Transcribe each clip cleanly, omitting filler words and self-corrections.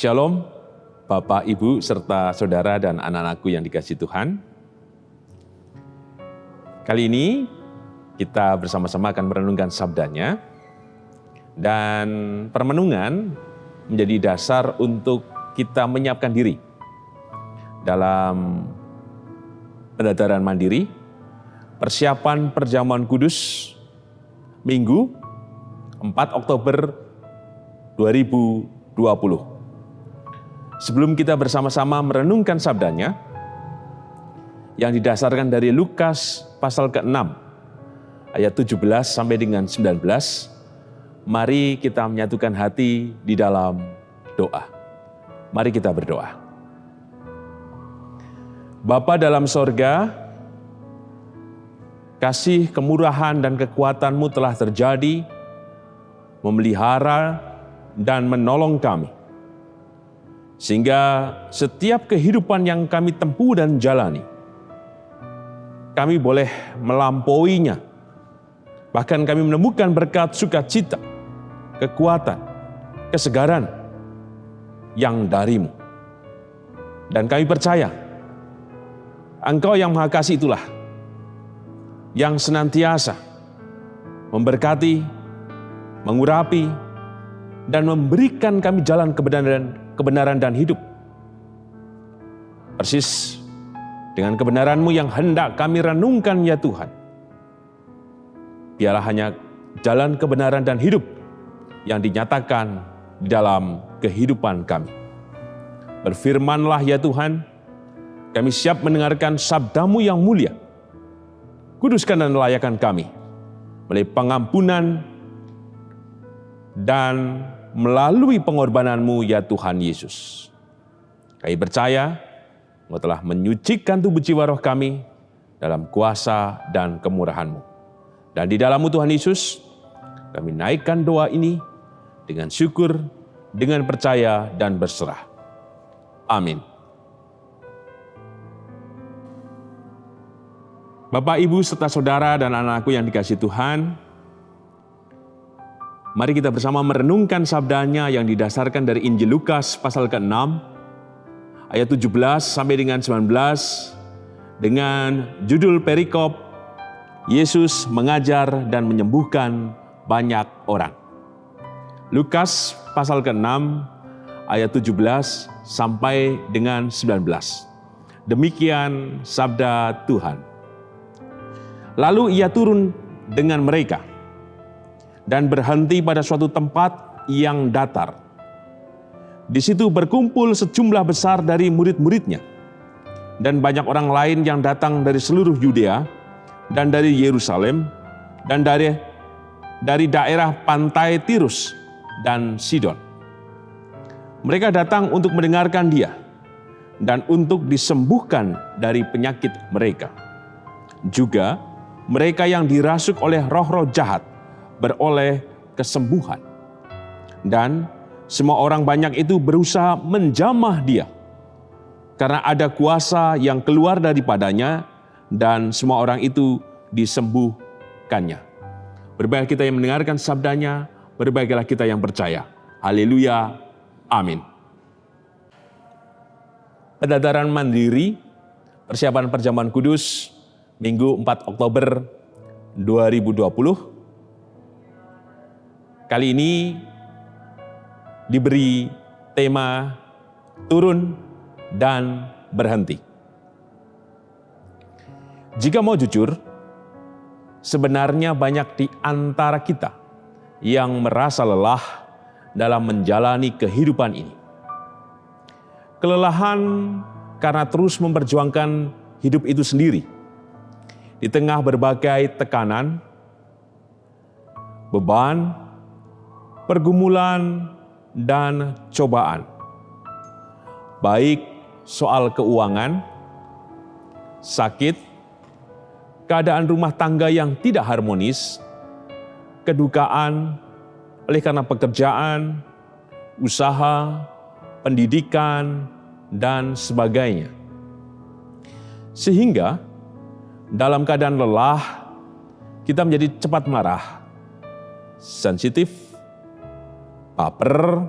Shalom, Bapak, Ibu, serta saudara dan anak-anakku yang dikasihi Tuhan. Kali ini kita bersama-sama akan merenungkan sabdanya, dan permenungan menjadi dasar untuk kita menyiapkan diri dalam pendadaran mandiri, persiapan perjamuan kudus, Minggu 4 Oktober 2020. Sebelum kita bersama-sama merenungkan sabdanya, yang didasarkan dari Lukas pasal ke-6, ayat 17 sampai dengan 19, mari kita menyatukan hati di dalam doa. Mari kita berdoa. Bapa dalam sorga, kasih, kemurahan, dan kekuatan-Mu telah terjadi, memelihara dan menolong kami. Sehingga setiap kehidupan yang kami tempuh dan jalani, kami boleh melampauinya. Bahkan kami menemukan berkat sukacita, kekuatan, kesegaran yang dari-Mu. Dan kami percaya, Engkau yang Maha Kasih itulah yang senantiasa memberkati, mengurapi, dan memberikan kami jalan kebenaran dan hidup. Persis dengan kebenaran-Mu yang hendak kami renungkan ya Tuhan. Biarlah hanya jalan kebenaran dan hidup yang dinyatakan di dalam kehidupan kami. Berfirman-Lah ya Tuhan, kami siap mendengarkan sabda-Mu yang mulia. Kuduskan dan layakan kami melalui pengampunan dan melalui pengorbanan-Mu ya Tuhan Yesus. Kami percaya Engkau telah menyucikan tubuh jiwa roh kami dalam kuasa dan kemurahan-Mu. Dan di dalam-Mu Tuhan Yesus, kami naikkan doa ini dengan syukur, dengan percaya dan berserah. Amin. Bapak, Ibu, serta saudara dan anak-anakku yang dikasihi Tuhan, mari kita bersama merenungkan sabdanya yang didasarkan dari Injil Lukas pasal ke-6, ayat 17 sampai dengan 19, dengan judul perikop, Yesus mengajar dan menyembuhkan banyak orang. Lukas pasal ke-6, ayat 17 sampai dengan 19. Demikian sabda Tuhan. Lalu ia turun dengan mereka dan berhenti pada suatu tempat yang datar. Di situ berkumpul sejumlah besar dari murid-muridnya dan banyak orang lain yang datang dari seluruh Yudea dan dari Yerusalem dan dari daerah pantai Tirus dan Sidon. Mereka datang untuk mendengarkan Dia dan untuk disembuhkan dari penyakit mereka. Juga mereka yang dirasuk oleh roh-roh jahat beroleh kesembuhan. Dan semua orang banyak itu berusaha menjamah Dia, karena ada kuasa yang keluar daripadanya, dan semua orang itu disembuhkannya. Berbahagia kita yang mendengarkan sabdanya, berbahagialah kita yang percaya. Haleluya, amin. Pendadaran mandiri, persiapan perjamuan kudus, Minggu 4 Oktober 2020. Kali ini diberi tema turun dan berhenti. Jika mau jujur, sebenarnya banyak di antara kita yang merasa lelah dalam menjalani kehidupan ini. Kelelahan karena terus memperjuangkan hidup itu sendiri di tengah berbagai tekanan, beban, pergumulan, dan cobaan. Baik soal keuangan, sakit, keadaan rumah tangga yang tidak harmonis, kedukaan oleh karena pekerjaan, usaha, pendidikan, dan sebagainya. Sehingga dalam keadaan lelah, kita menjadi cepat marah, sensitif, baper,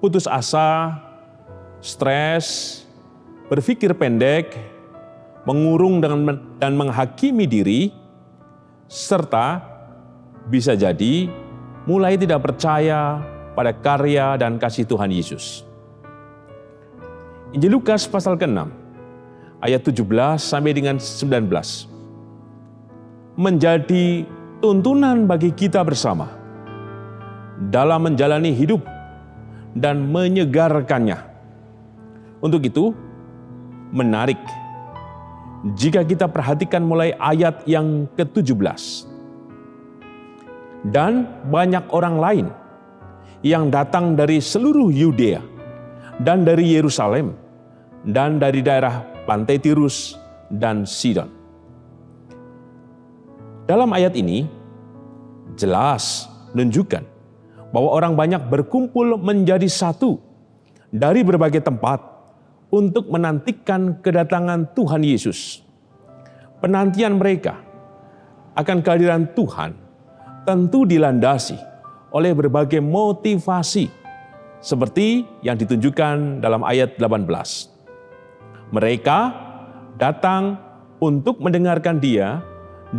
putus asa, stres, berpikir pendek, mengurung dan menghakimi diri, serta bisa jadi mulai tidak percaya pada karya dan kasih Tuhan Yesus. Injil Lukas pasal ke-6, ayat 17 sampai dengan 19, menjadi tuntunan bagi kita bersama dalam menjalani hidup dan menyegarkannya. Untuk itu, menarik jika kita perhatikan mulai ayat yang ke-17. Dan banyak orang lain yang datang dari seluruh Yudea dan dari Yerusalem dan dari daerah pantai Tirus dan Sidon. Dalam ayat ini jelas menunjukkan bahwa orang banyak berkumpul menjadi satu dari berbagai tempat untuk menantikan kedatangan Tuhan Yesus. Penantian mereka akan kehadiran Tuhan tentu dilandasi oleh berbagai motivasi seperti yang ditunjukkan dalam ayat 18. Mereka datang untuk mendengarkan Dia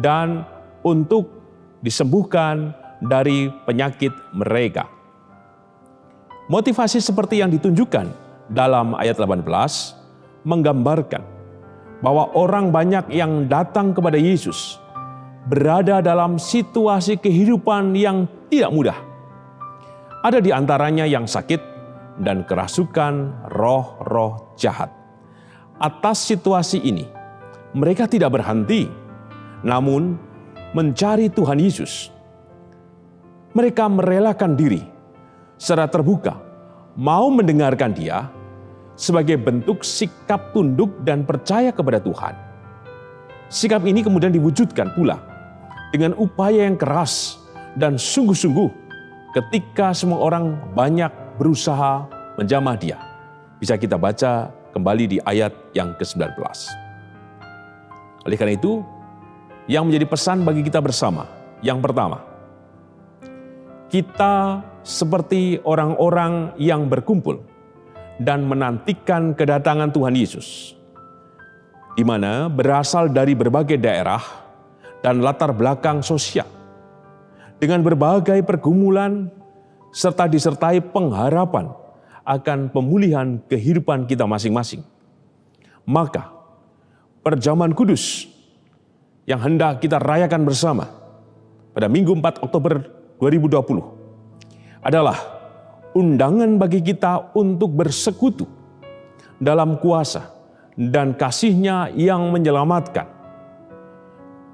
dan untuk disembuhkan dari penyakit mereka. Motivasi seperti yang ditunjukkan dalam ayat 18 menggambarkan bahwa orang banyak yang datang kepada Yesus berada dalam situasi kehidupan yang tidak mudah. Ada di antaranya yang sakit dan kerasukan roh-roh jahat. Atas situasi ini, mereka tidak berhenti, namun mencari Tuhan Yesus. Mereka merelakan diri secara terbuka, mau mendengarkan Dia sebagai bentuk sikap tunduk dan percaya kepada Tuhan. Sikap ini kemudian diwujudkan pula dengan upaya yang keras dan sungguh-sungguh ketika semua orang banyak berusaha menjamah Dia. Bisa kita baca kembali di ayat yang ke-19. Oleh karena itu, yang menjadi pesan bagi kita bersama, yang pertama, kita seperti orang-orang yang berkumpul dan menantikan kedatangan Tuhan Yesus, di mana berasal dari berbagai daerah dan latar belakang sosial, dengan berbagai pergumulan serta disertai pengharapan akan pemulihan kehidupan kita masing-masing. Maka, perjamuan kudus yang hendak kita rayakan bersama pada Minggu 4 Oktober 2020 adalah undangan bagi kita untuk bersekutu dalam kuasa dan kasih-Nya yang menyelamatkan.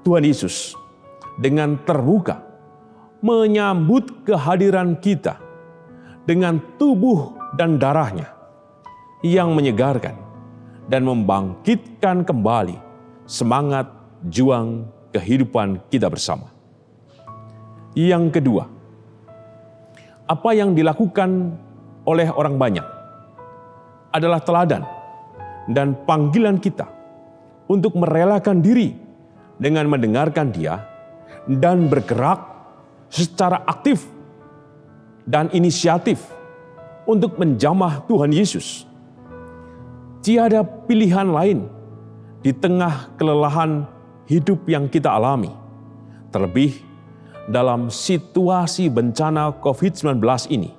Tuhan Yesus dengan terbuka menyambut kehadiran kita dengan tubuh dan darah-Nya yang menyegarkan dan membangkitkan kembali semangat juang kehidupan kita bersama. Yang kedua, apa yang dilakukan oleh orang banyak adalah teladan dan panggilan kita untuk merelakan diri dengan mendengarkan Dia dan bergerak secara aktif dan inisiatif untuk menjamah Tuhan Yesus. Tiada pilihan lain di tengah kelelahan hidup yang kita alami, terlebih dalam situasi bencana COVID-19 ini,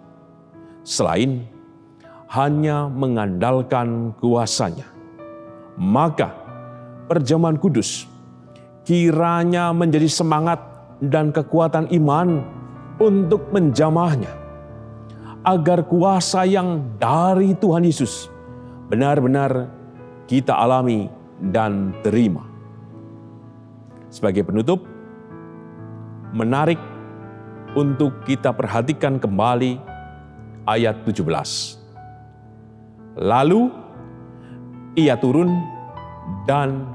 selain hanya mengandalkan kuasa-Nya. Maka perjamuan kudus kiranya menjadi semangat dan kekuatan iman untuk menjamahnya, agar kuasa yang dari Tuhan Yesus benar-benar kita alami dan terima. Sebagai penutup, menarik untuk kita perhatikan kembali ayat 17. Lalu Ia turun dan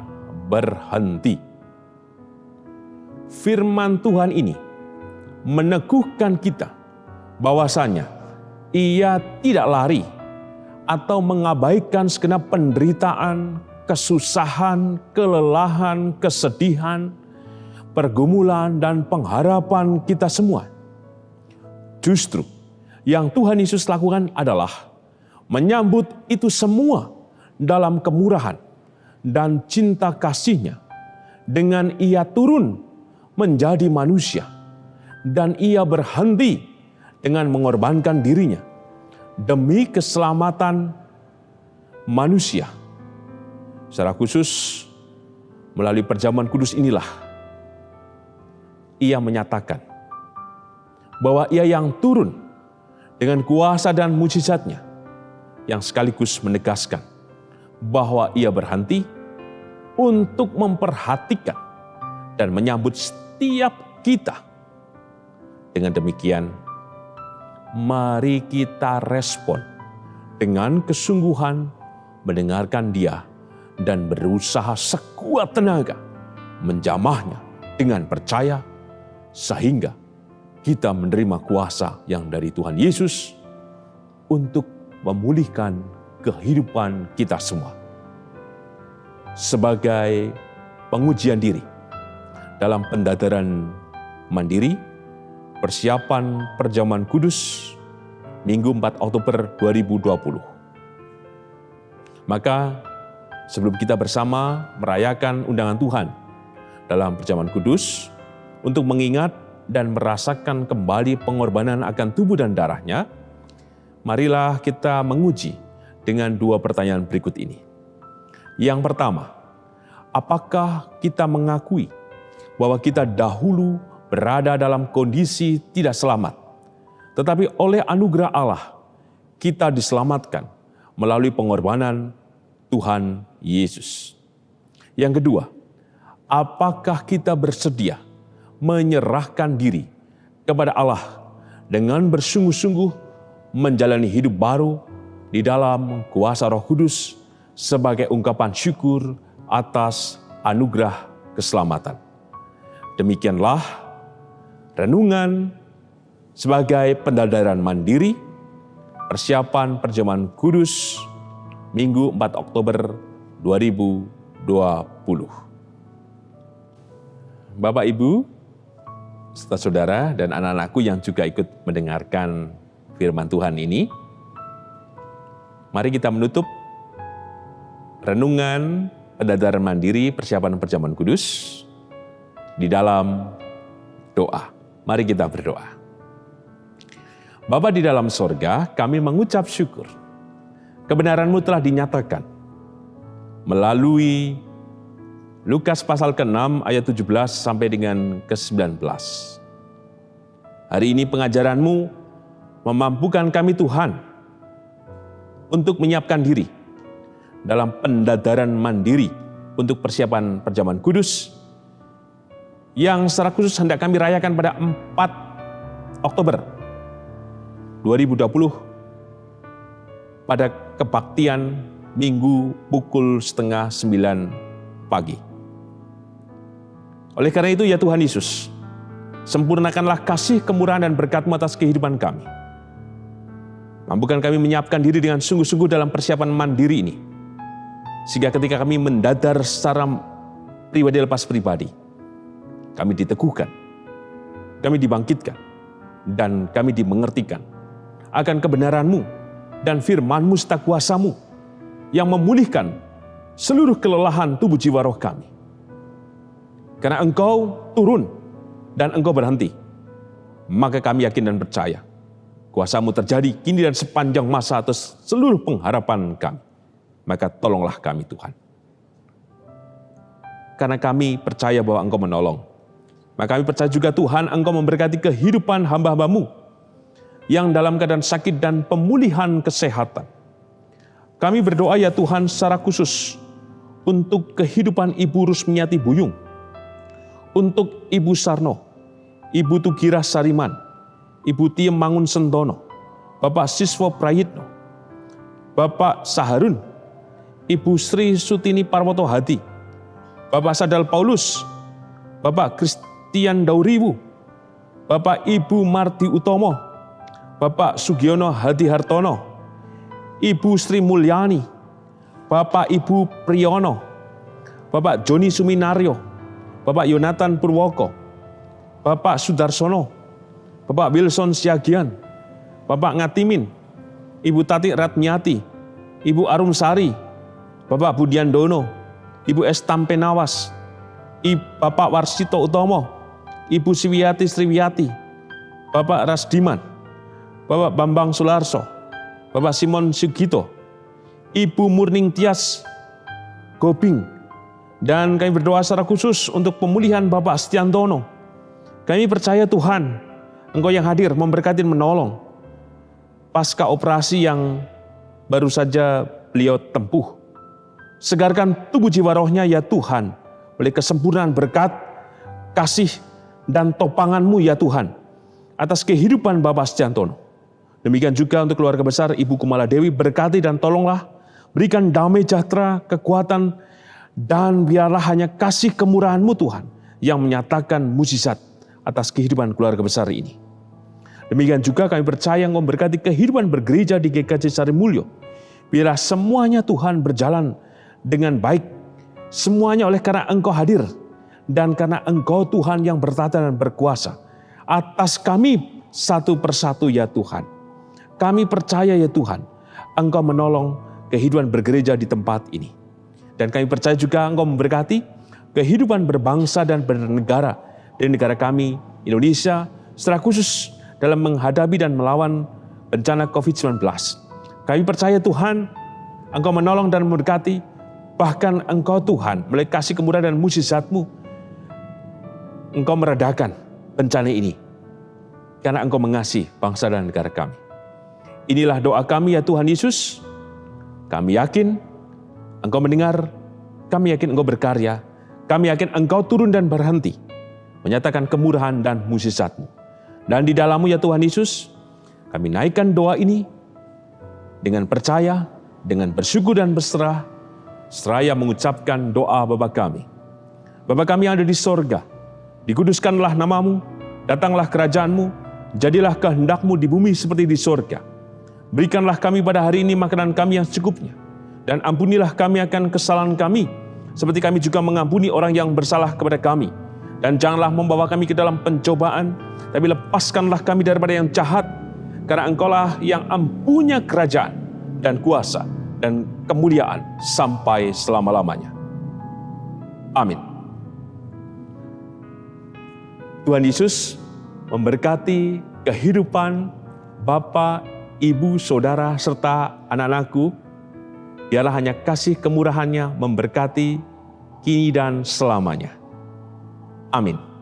berhenti. Firman Tuhan ini meneguhkan kita bahwasanya Ia tidak lari atau mengabaikan segenap penderitaan, kesusahan, kelelahan, kesedihan, pergumulan, dan pengharapan kita semua. Justru Yang Tuhan Yesus lakukan adalah menyambut itu semua dalam kemurahan dan cinta kasih-Nya. Dengan Ia turun menjadi manusia dan Ia berhenti dengan mengorbankan dirinya demi keselamatan manusia. Secara khusus melalui perjamuan kudus inilah Ia menyatakan bahwa Ia yang turun dengan kuasa dan mujizat-Nya, yang sekaligus menegaskan bahwa Ia berhenti untuk memperhatikan dan menyambut setiap kita. Dengan demikian, mari kita respon dengan kesungguhan mendengarkan Dia dan berusaha sekuat tenaga menjamahnya dengan percaya, sehingga kita menerima kuasa yang dari Tuhan Yesus untuk memulihkan kehidupan kita semua. Sebagai pengujian diri dalam pendadaran mandiri, persiapan perjamuan kudus, Minggu 4 Oktober 2020. Maka sebelum kita bersama merayakan undangan Tuhan dalam perjamuan kudus, untuk mengingat dan merasakan kembali pengorbanan akan tubuh dan darah-Nya, marilah kita menguji dengan 2 pertanyaan berikut ini. Yang pertama, apakah kita mengakui bahwa kita dahulu berada dalam kondisi tidak selamat, tetapi oleh anugerah Allah kita diselamatkan melalui pengorbanan Tuhan Yesus? Yang kedua, apakah kita bersedia menyerahkan diri kepada Allah dengan bersungguh-sungguh menjalani hidup baru di dalam kuasa Roh Kudus sebagai ungkapan syukur atas anugerah keselamatan? Demikianlah renungan sebagai pendadaran mandiri persiapan perjamuan kudus Minggu 4 Oktober 2020. Bapak, Ibu, serta saudara dan anak-anakku yang juga ikut mendengarkan firman Tuhan ini, mari kita menutup renungan pendadaran mandiri persiapan perjamuan kudus di dalam doa. Mari kita berdoa. Bapa di dalam sorga, kami mengucap syukur. Kebenaran-Mu telah dinyatakan melalui Lukas pasal ke-6 ayat 17 sampai dengan ke-19. Hari ini pengajaran-Mu memampukan kami Tuhan untuk menyiapkan diri dalam pendadaran mandiri untuk persiapan perjamuan kudus yang secara khusus hendak kami rayakan pada 4 Oktober 2020 pada kebaktian Minggu pukul 8:30 pagi. Oleh karena itu ya Tuhan Yesus, sempurnakanlah kasih, kemurahan dan berkat-Mu atas kehidupan kami. Mampukan kami menyiapkan diri dengan sungguh-sungguh dalam persiapan mandiri ini, sehingga ketika kami mendadar secara pribadi lepas pribadi, kami diteguhkan, kami dibangkitkan, dan kami dimengertikan akan kebenaran-Mu dan firman-Mu serta kuasa-Mu yang memulihkan seluruh kelelahan tubuh jiwa roh kami. Karena Engkau turun dan Engkau berhenti, maka kami yakin dan percaya kuasa-Mu terjadi kini dan sepanjang masa atas seluruh pengharapan kami. Maka tolonglah kami Tuhan. Karena kami percaya bahwa Engkau menolong, maka kami percaya juga Tuhan Engkau memberkati kehidupan hamba-Hamba-Mu yang dalam keadaan sakit dan pemulihan kesehatan. Kami berdoa ya Tuhan secara khusus untuk kehidupan Ibu Rusmiati Buyung, untuk Ibu Sarno, Ibu Tugira Sariman, Ibu Tiem Mangun Sentono, Bapak Siswo Prayitno, Bapak Saharun, Ibu Sri Sutini Parwoto Hadi, Bapak Sadal Paulus, Bapak Christian Dauriwu, Bapak Ibu Mardi Utomo, Bapak Sugiono Hadi Hartono, Ibu Sri Mulyani, Bapak Ibu Priyono, Bapak Joni Suminario, Bapak Yonatan Purwoko, Bapak Sudarsono, Bapak Wilson Siagian, Bapak Ngatimin, Ibu Tati Ratmiati, Ibu Arumsari, Bapak Budiandono, Ibu S. Tampenawas, Bapak Warsito Utomo, Ibu Siwiati Sriwiati, Bapak Rasdiman, Bapak Bambang Sularso, Bapak Simon Sugito, Ibu Murning Tias Gobing, dan kami berdoa secara khusus untuk pemulihan Bapak Stiantono. Kami percaya Tuhan, Engkau yang hadir memberkati dan menolong pasca operasi yang baru saja beliau tempuh. Segarkan tubuh jiwa rohnya ya Tuhan, oleh kesempurnaan berkat, kasih, dan topangan-Mu ya Tuhan, atas kehidupan Bapak Stiantono. Demikian juga untuk keluarga besar Ibu Kumala Dewi, berkati dan tolonglah, berikan damai sejahtera, kekuatan, dan biarlah hanya kasih kemurahan-Mu Tuhan yang menyatakan mukjizat atas kehidupan keluarga besar ini. Demikian juga kami percaya Engkau memberkati kehidupan bergereja di GKJ Sarimulyo. Biarlah semuanya Tuhan berjalan dengan baik. Semuanya oleh karena Engkau hadir dan karena Engkau Tuhan yang bertata dan berkuasa atas kami satu persatu ya Tuhan. Kami percaya ya Tuhan, Engkau menolong kehidupan bergereja di tempat ini. Dan kami percaya juga Engkau memberkati kehidupan berbangsa dan bernegara di negara kami, Indonesia, secara khusus dalam menghadapi dan melawan bencana COVID-19. Kami percaya Tuhan, Engkau menolong dan memberkati, bahkan Engkau Tuhan, melalui kasih kemurahan dan mukjizat-Mu, Engkau meredakan bencana ini, karena Engkau mengasihi bangsa dan negara kami. Inilah doa kami ya Tuhan Yesus. Kami yakin Engkau mendengar, kami yakin Engkau berkarya, kami yakin Engkau turun dan berhenti, menyatakan kemurahan dan mukjizat-Mu. Dan di dalam-Mu ya Tuhan Yesus, kami naikkan doa ini dengan percaya, dengan bersyukur dan berserah, seraya mengucapkan doa Bapa kami. Bapa kami yang ada di sorga, dikuduskanlah nama-Mu, datanglah kerajaan-Mu, jadilah kehendak-Mu di bumi seperti di sorga. Berikanlah kami pada hari ini makanan kami yang secukupnya, dan ampunilah kami akan kesalahan kami, seperti kami juga mengampuni orang yang bersalah kepada kami. Dan janganlah membawa kami ke dalam pencobaan, tapi lepaskanlah kami daripada yang jahat, karena Engkaulah yang mempunyai kerajaan dan kuasa dan kemuliaan sampai selama-lamanya. Amin. Tuhan Yesus memberkati kehidupan Bapak, Ibu, Saudara, serta anak-anakku. Biarlah hanya kasih kemurahan-Nya memberkati kini dan selamanya. Amin.